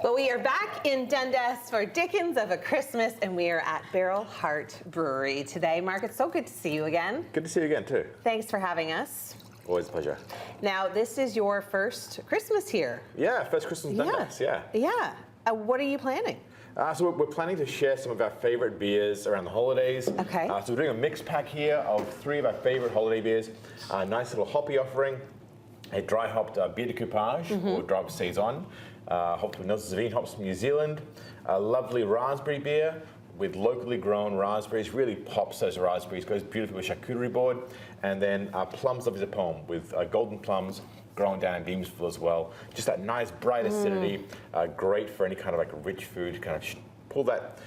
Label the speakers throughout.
Speaker 1: Well, we are back in Dundas for Dickens of a Christmas, and we are at Barrel Heart Brewery today. Mark, it's so good to see you again.
Speaker 2: Good to see you again, too.
Speaker 1: Thanks for having us.
Speaker 2: Always a pleasure.
Speaker 1: Now, this is your first Christmas here.
Speaker 2: Yeah, first Christmas in Dundas, yeah.
Speaker 1: Yeah. What are you planning?
Speaker 2: So we're planning to share some of our favorite beers around the holidays.
Speaker 1: Okay.
Speaker 2: So we're doing a mix pack here of 3 of our favorite holiday beers. A nice little hoppy offering, a dry hopped beer de coupage, or dry hopped saison, hopped with Nelson Sauvignon hops from New Zealand, a lovely raspberry beer with locally grown raspberries, really pops those raspberries, goes beautifully with charcuterie board, and then plums of the poem with golden plums grown down in Deemsville as well. Just that nice bright acidity, great for any kind of like rich food, kind of pull that,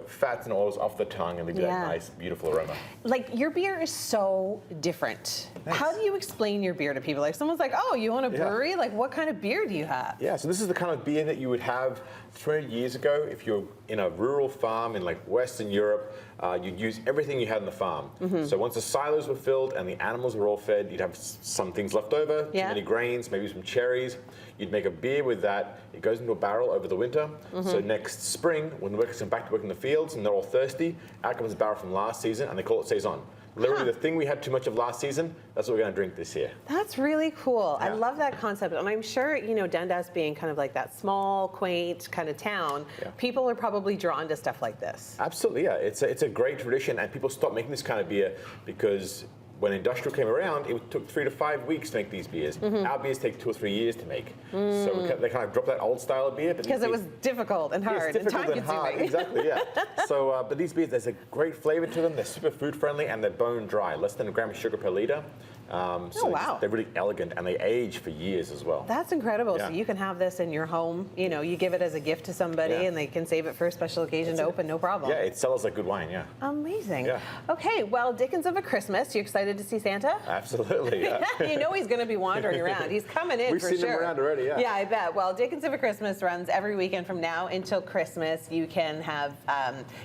Speaker 2: fats and oils off the tongue and leave you that nice, beautiful aroma.
Speaker 1: Like, your beer is so different.
Speaker 2: Thanks.
Speaker 1: How do you explain your beer to people? Like, someone's like, oh, you own a brewery? Like, what kind of beer do you have?
Speaker 2: Yeah, so this is the kind of beer that you would have 300 years ago if you're in a rural farm in like Western Europe. You'd use everything you had on the farm. So once the silos were filled and the animals were all fed, you'd have some things left over, too many grains, maybe some cherries. You'd make a beer with that. It goes into a barrel over the winter. So next spring, when the workers come back to work in the fields and they're all thirsty, out comes a barrel from last season, and they call it saison. Literally, the thing we had too much of last season, that's what we're going to drink this year.
Speaker 1: That's really cool. I love that concept. And I'm sure, Dundas being kind of like that small, quaint kind of town, people are probably drawn to stuff like this.
Speaker 2: Absolutely, yeah. It's a great tradition, and people stopped making this kind of beer because when industrial came around, it took 3 to 5 weeks to make these beers. Our beers take 2 or 3 years to make. So they kind of dropped that old style of beer.
Speaker 1: Because it was difficult and hard and time-consuming.
Speaker 2: Exactly, yeah. So, but these beers, there's a great flavor to them. They're super food-friendly, and they're bone dry, less than a gram of sugar per liter. They're really elegant, and they age for years as well.
Speaker 1: That's incredible. So you can have this in your home. You give it as a gift to somebody, and they can save it for a special occasion to open, no problem.
Speaker 2: Yeah, it sells like good wine, yeah.
Speaker 1: Amazing.
Speaker 2: Yeah.
Speaker 1: Okay, well, Dickens of a Christmas, you excited to see Santa?
Speaker 2: Absolutely, yeah.
Speaker 1: He's going to be wandering around. He's coming in for sure.
Speaker 2: We've seen him around already, yeah.
Speaker 1: Yeah, I bet. Well, Dickens of a Christmas runs every weekend from now until Christmas. You can have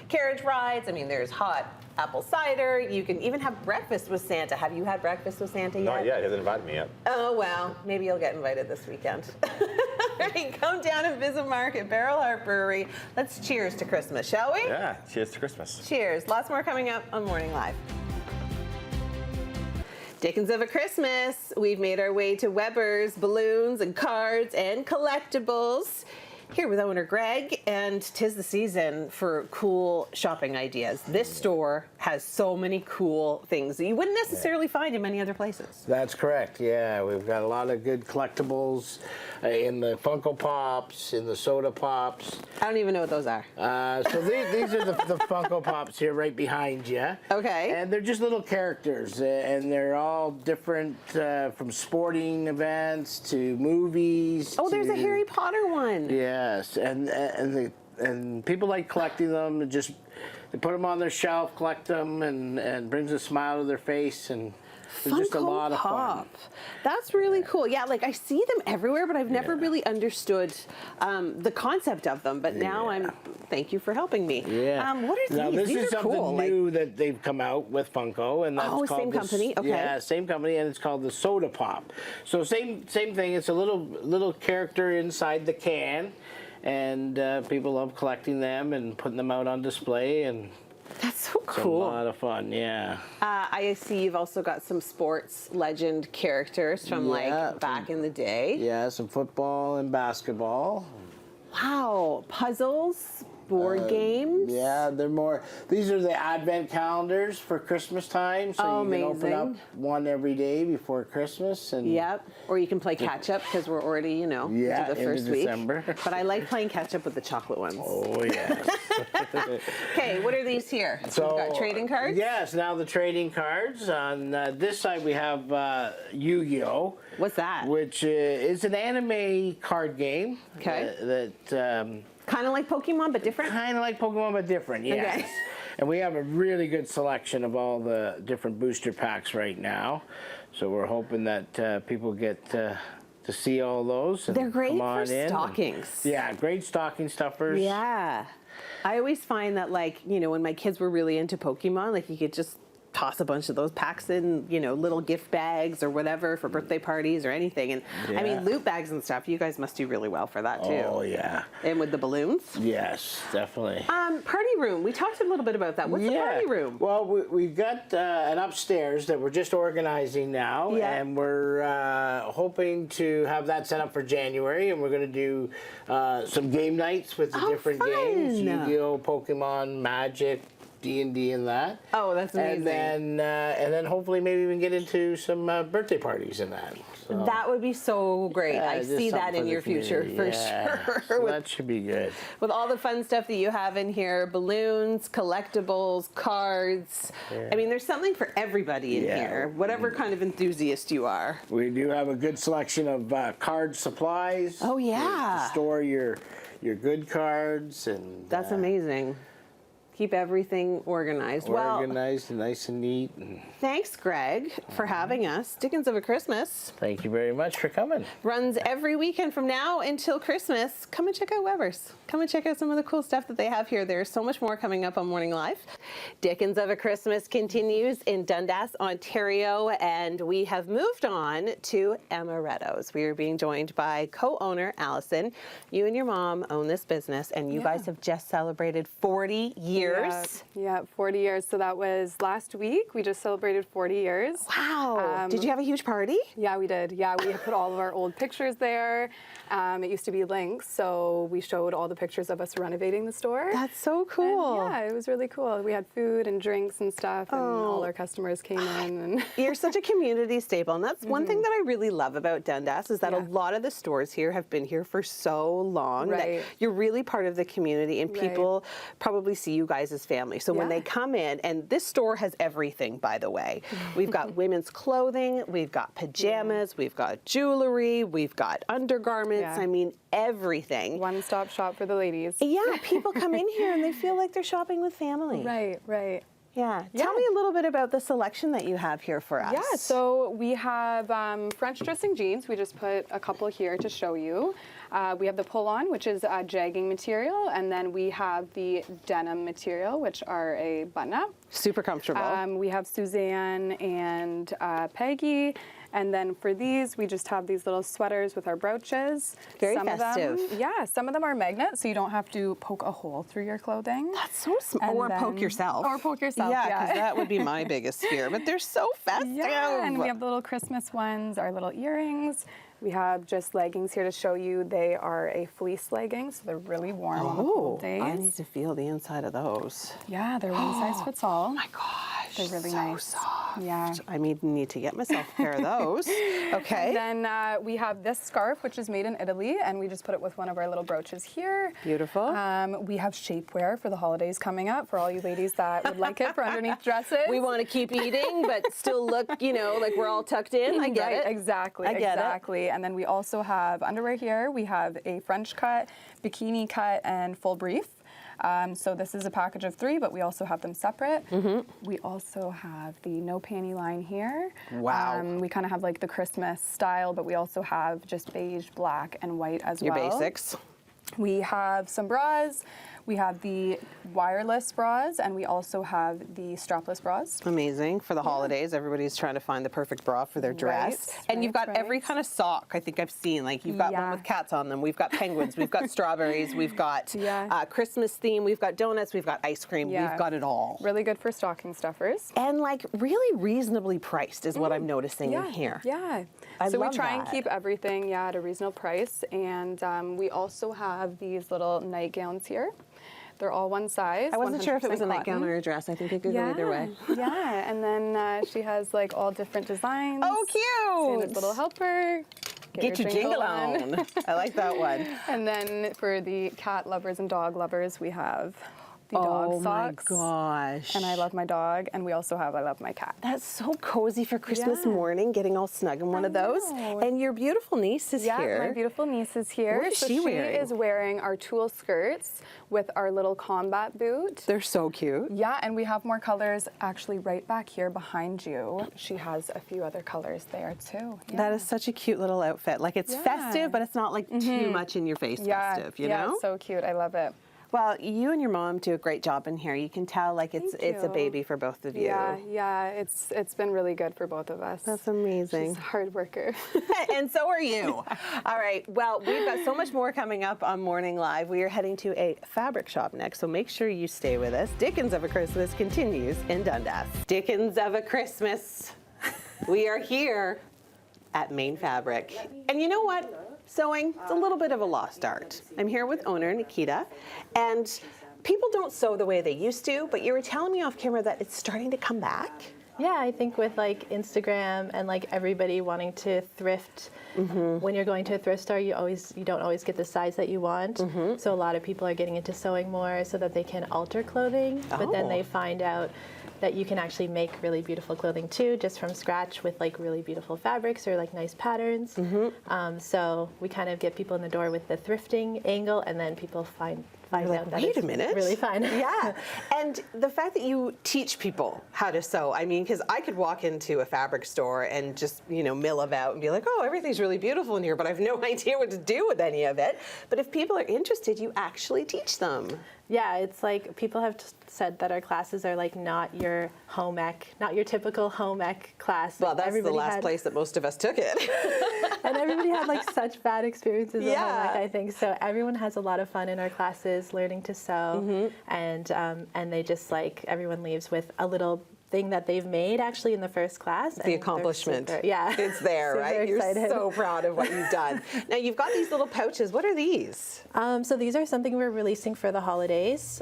Speaker 1: carriage rides. I mean, there's hot apple cider. You can even have breakfast with Santa. Have you had breakfast with Santa yet?
Speaker 2: Not yet. He hasn't invited me yet.
Speaker 1: Oh, well, maybe you'll get invited this weekend. All right, come down and visit Mark at Barrel Heart Brewery. Let's cheers to Christmas, shall we?
Speaker 2: Yeah, cheers to Christmas.
Speaker 1: Cheers. Lots more coming up on Morning Live. Dickens of a Christmas. We've made our way to Weber's Balloons and Cards and Collectibles. Here with owner Greg, and 'tis the season for cool shopping ideas. This store has so many cool things that you wouldn't necessarily find in many other places.
Speaker 3: That's correct, yeah. We've got a lot of good collectibles in the Funko Pops, in the Soda Pops.
Speaker 1: I don't even know what those are.
Speaker 3: So these are the Funko Pops here right behind you.
Speaker 1: Okay.
Speaker 3: And they're just little characters, and they're all different from sporting events to movies.
Speaker 1: Oh, there's a Harry Potter one.
Speaker 3: Yes, and people like collecting them. They put them on their shelf, collect them, and brings a smile to their face, and it's just a lot of fun.
Speaker 1: That's really cool. Yeah, like I see them everywhere, but I've never really understood the concept of them. But now thank you for helping me.
Speaker 3: Yeah.
Speaker 1: What are these?
Speaker 3: Now this
Speaker 1: these
Speaker 3: is
Speaker 1: are
Speaker 3: something
Speaker 1: cool.
Speaker 3: new that they've come out with Funko, and that's called
Speaker 1: same company. Okay.
Speaker 3: Yeah, same company, and it's called the Soda Pop. So same thing. It's a little character inside the can, and people love collecting them and putting them out on display, and
Speaker 1: that's so cool.
Speaker 3: It's a lot of fun, yeah.
Speaker 1: I see you've also got some sports legend characters from like back in the day.
Speaker 3: Yeah, some football and basketball.
Speaker 1: Wow, puzzles, board games.
Speaker 3: Yeah, they're more. These are the advent calendars for Christmas time, so you can open up one every day before Christmas. And
Speaker 1: or you can play catch up because we're already, into the first week.
Speaker 3: December.
Speaker 1: But I like playing catch up with the chocolate ones.
Speaker 3: Oh yes.
Speaker 1: Okay, what are these here?
Speaker 3: So
Speaker 1: we've got trading cards.
Speaker 3: Yes, now the trading cards. On this side we have Yu-Gi-Oh.
Speaker 1: What's that?
Speaker 3: Which is an anime card game.
Speaker 1: Okay.
Speaker 3: That.
Speaker 1: Kind of like Pokemon, but different?
Speaker 3: Kind of like Pokemon, but different, yes. Okay. And we have a really good selection of all the different booster packs right now. So we're hoping that people get to see all those.
Speaker 1: They're great for stockings.
Speaker 3: Yeah, great stocking stuffers.
Speaker 1: Yeah. I always find that, like, when my kids were really into Pokemon, like, you could just toss a bunch of those packs in, you know, little gift bags or whatever for birthday parties or anything. And I mean, loot bags and stuff, you guys must do really well for that too.
Speaker 3: Oh, yeah.
Speaker 1: And with the balloons?
Speaker 3: Yes, definitely.
Speaker 1: Party room. We talked a little bit about that. What's the party room?
Speaker 3: Well, we've got an upstairs that we're just organizing now, and we're hoping to have that set up for January, and we're going to do some game nights with the different games, Yu-Gi-Oh, Pokemon, Magic, D&D and that.
Speaker 1: Oh, that's amazing.
Speaker 3: And then hopefully maybe even get into some birthday parties in that. So,
Speaker 1: that would be so great. I
Speaker 3: just
Speaker 1: see that
Speaker 3: something
Speaker 1: in
Speaker 3: for
Speaker 1: your
Speaker 3: the
Speaker 1: future
Speaker 3: community.
Speaker 1: for sure.
Speaker 3: So that should be good.
Speaker 1: With all the fun stuff that you have in here, balloons, collectibles, cards. I mean, there's something for everybody in here, whatever kind of enthusiast you are.
Speaker 3: We do have a good selection of card supplies.
Speaker 1: Oh, yeah.
Speaker 3: To store your good cards. And
Speaker 1: That's amazing. Keep everything organized.
Speaker 3: Organized and nice and neat.
Speaker 1: Thanks, Greg, for having us. Dickens of a Christmas
Speaker 3: Thank you very much for coming.
Speaker 1: runs every weekend from now until Christmas. Come and check out Weber's. Come and check out some of the cool stuff that they have here. There's so much more coming up on Morning Live. Dickens of a Christmas continues in Dundas, Ontario, and we have moved on to Amarettos. We are being joined by co-owner Allison. You and your mom own this business, and you guys have just celebrated 40 years.
Speaker 4: Yeah, 40 years. So that was last week. We just celebrated 40 years.
Speaker 1: Wow. Did you have a huge party?
Speaker 4: Yeah, we did. Yeah, we put all of our old pictures there. It used to be Lynx, so we showed all the pictures of us renovating the store.
Speaker 1: That's so cool.
Speaker 4: And yeah, it was really cool. We had food and drinks and stuff, and all our customers came in. And
Speaker 1: You're such a community staple, and that's one thing that I really love about Dundas is that a lot of the stores here have been here for so long that you're really part of the community, and people probably see you guys as family. So when they come in, and this store has everything, by the way. We've got women's clothing, we've got pajamas, we've got jewelry, we've got undergarments. I mean, everything.
Speaker 4: one-stop shop for the ladies.
Speaker 1: Yeah, people come in here and they feel like they're shopping with family.
Speaker 4: Right.
Speaker 1: Yeah. Tell me a little bit about the selection that you have here for us.
Speaker 4: Yeah, so we have French dressing jeans. We just put a couple here to show you. We have the pull-on, which is a jegging material, and then we have the denim material, which are a button-up.
Speaker 1: Super comfortable.
Speaker 4: We have Suzanne and Peggy. And then for these, we just have these little sweaters with our brooches.
Speaker 1: Very
Speaker 4: some
Speaker 1: festive.
Speaker 4: Of them, some of them are magnets, so you don't have to poke a hole through your clothing.
Speaker 1: That's so smart. Or poke yourself.
Speaker 4: Or poke yourself,
Speaker 1: Yeah, because that would be my biggest fear. But they're so festive.
Speaker 4: Yeah, and we have the little Christmas ones, our little earrings. We have just leggings here to show you. They are a fleece legging, so they're really warm on the cold days.
Speaker 1: I need to feel the inside of those.
Speaker 4: Yeah, they're one size fits all.
Speaker 1: Oh my gosh.
Speaker 4: They're really
Speaker 1: so
Speaker 4: nice.
Speaker 1: soft.
Speaker 4: Yeah.
Speaker 1: I need to get myself a pair of those. Okay.
Speaker 4: And then we have this scarf, which is made in Italy, and we just put it with one of our little brooches here.
Speaker 1: Beautiful.
Speaker 4: We have shapewear for the holidays coming up for all you ladies that would like it for underneath dresses.
Speaker 1: We want to keep eating, but still look, like we're all tucked in. I get it.
Speaker 4: Exactly.
Speaker 1: I get
Speaker 4: it. And then we also have underwear here. We have a French cut, bikini cut, and full brief. So this is a package of 3, but we also have them separate. We also have the no panty line here.
Speaker 1: Wow.
Speaker 4: We kind of have like the Christmas style, but we also have just beige, black, and white as well.
Speaker 1: Your basics.
Speaker 4: We have some bras. We have the wireless bras, and we also have the strapless bras.
Speaker 1: Amazing. For the holidays, everybody's trying to find the perfect bra for their dress. And you've got every kind of sock I think I've seen. Like you've got one with cats on them. We've got penguins. We've got strawberries. We've got Christmas theme. We've got donuts. We've got ice cream. We've got it all.
Speaker 4: Really good for stocking stuffers.
Speaker 1: And like really reasonably priced is what I'm noticing in here.
Speaker 4: Yeah. So we try and keep everything at a reasonable price. And we also have these little nightgowns here. They're all one size.
Speaker 1: I wasn't sure if it was a
Speaker 4: cotton.
Speaker 1: nightgown or a dress. I think it could go either way.
Speaker 4: Yeah, and then she has like all different designs.
Speaker 1: Oh, cute!
Speaker 4: Santa's little helper.
Speaker 1: Get your jingle on. I like that one.
Speaker 4: And then for the cat lovers and dog lovers, we have the dog socks.
Speaker 1: Oh my gosh.
Speaker 4: And I love my dog, and we also have I love my cat.
Speaker 1: That's so cozy for Christmas morning, getting all snug in one of those. And your beautiful niece is here.
Speaker 4: Yeah, my beautiful niece is here.
Speaker 1: What is she wearing?
Speaker 4: She is wearing our tulle skirts with our little combat boot.
Speaker 1: They're so cute.
Speaker 4: Yeah, and we have more colors actually right back here behind you. She has a few other colors there too. Yeah.
Speaker 1: That is such a cute little outfit. Like it's festive, but it's not like too much in your face festive, you know?
Speaker 4: Yeah, it's so cute. I love it.
Speaker 1: Well, you and your mom do a great job in here. You can tell like it's a
Speaker 4: you.
Speaker 1: baby for both of you.
Speaker 4: Yeah, it's been really good for both of us.
Speaker 1: That's amazing.
Speaker 4: She's a hard worker.
Speaker 1: And so are you. All right. Well, we've got so much more coming up on Morning Live. We are heading to a fabric shop next, so make sure you stay with us. Dickens of a Christmas continues in Dundas. Dickens of a Christmas. We are here at Main Fabric. And you know what? Sewing, it's a little bit of a lost art. I'm here with owner Nikita, and people don't sew the way they used to, but you were telling me off camera that it's starting to come back.
Speaker 5: Yeah, I think with like Instagram and like everybody wanting to thrift, when you're going to a thrift store, you don't always get the size that you want. So a lot of people are getting into sewing more so that they can alter clothing, but then they find out that you can actually make really beautiful clothing too, just from scratch with like really beautiful fabrics or like nice patterns. So we kind of get people in the door with the thrifting angle, and then people find out that
Speaker 1: Wait
Speaker 5: it's
Speaker 1: a minute.
Speaker 5: really fun.
Speaker 1: Yeah. And the fact that you teach people how to sew, I mean, because I could walk into a fabric store and just, mill about and be like, oh, everything's really beautiful in here, but I have no idea what to do with any of it. But if people are interested, you actually teach them.
Speaker 5: Yeah, it's like people have said that our classes are like not your home ec, not your typical home ec class.
Speaker 1: Well, that's
Speaker 5: everybody
Speaker 1: the last
Speaker 5: had,
Speaker 1: place that most of us took it.
Speaker 5: and everybody had like such bad experiences with home ec, I think. So everyone has a lot of fun in our classes learning to sew, and they just like, everyone leaves with a little thing that they've made actually in the first class.
Speaker 1: The accomplishment. It's there, right?
Speaker 5: Excited.
Speaker 1: You're so proud of what you've done. Now you've got these little pouches. What are these?
Speaker 5: So these are something we're releasing for the holidays,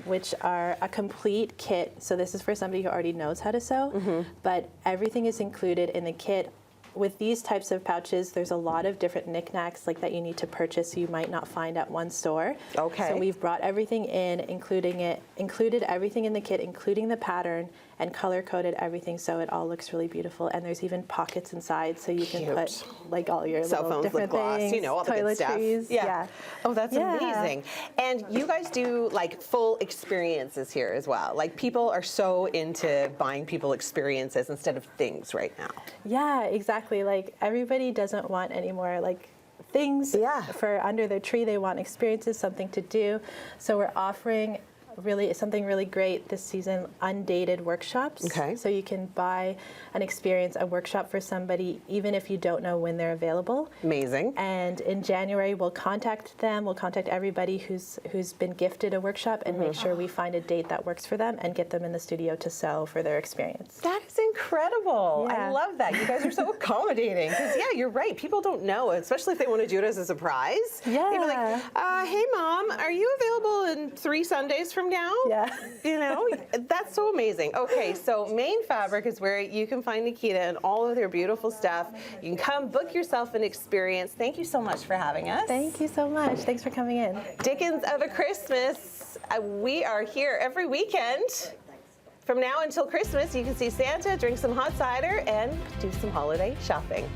Speaker 5: which are a complete kit. So this is for somebody who already knows how to sew, but everything is included in the kit. With these types of pouches, there's a lot of different knickknacks like that you need to purchase you might not find at one store.
Speaker 1: Okay.
Speaker 5: So we've brought everything in, included everything in the kit, including the pattern, and color-coded everything so it all looks really beautiful. And there's even pockets inside so you can put like all your
Speaker 1: cell
Speaker 5: little
Speaker 1: phones, lip
Speaker 5: different
Speaker 1: gloss,
Speaker 5: things,
Speaker 1: all the good stuff.
Speaker 5: toiletries. Yeah.
Speaker 1: Oh, that's
Speaker 5: Yeah.
Speaker 1: amazing. And you guys do like full experiences here as well. Like people are so into buying people experiences instead of things right now.
Speaker 5: Yeah, exactly. Like everybody doesn't want any more like things for under their tree. They want experiences, something to do. So we're offering something really great this season, undated workshops.
Speaker 1: Okay.
Speaker 5: So you can buy an experience, a workshop for somebody, even if you don't know when they're available.
Speaker 1: Amazing.
Speaker 5: And in January, we'll contact them. We'll contact everybody who's been gifted a workshop and make sure we find a date that works for them and get them in the studio to sew for their experience.
Speaker 1: That is incredible. I
Speaker 5: Yeah.
Speaker 1: love that. You guys are so accommodating. Because, you're right. People don't know, especially if they want to do it as a surprise.
Speaker 5: Yeah.
Speaker 1: They'd be like, hey, Mom, are you available in 3 Sundays from now?
Speaker 5: Yeah.
Speaker 1: That's so amazing. Okay, so Main Fabric is where you can find Nikita and all of their beautiful stuff. You can come book yourself an experience. Thank you so much for having us.
Speaker 5: Thank you so much. Thanks for coming in.
Speaker 1: Dickens of a Christmas. We are here every weekend. From now until Christmas, you can see Santa, drink some hot cider, and do some holiday shopping.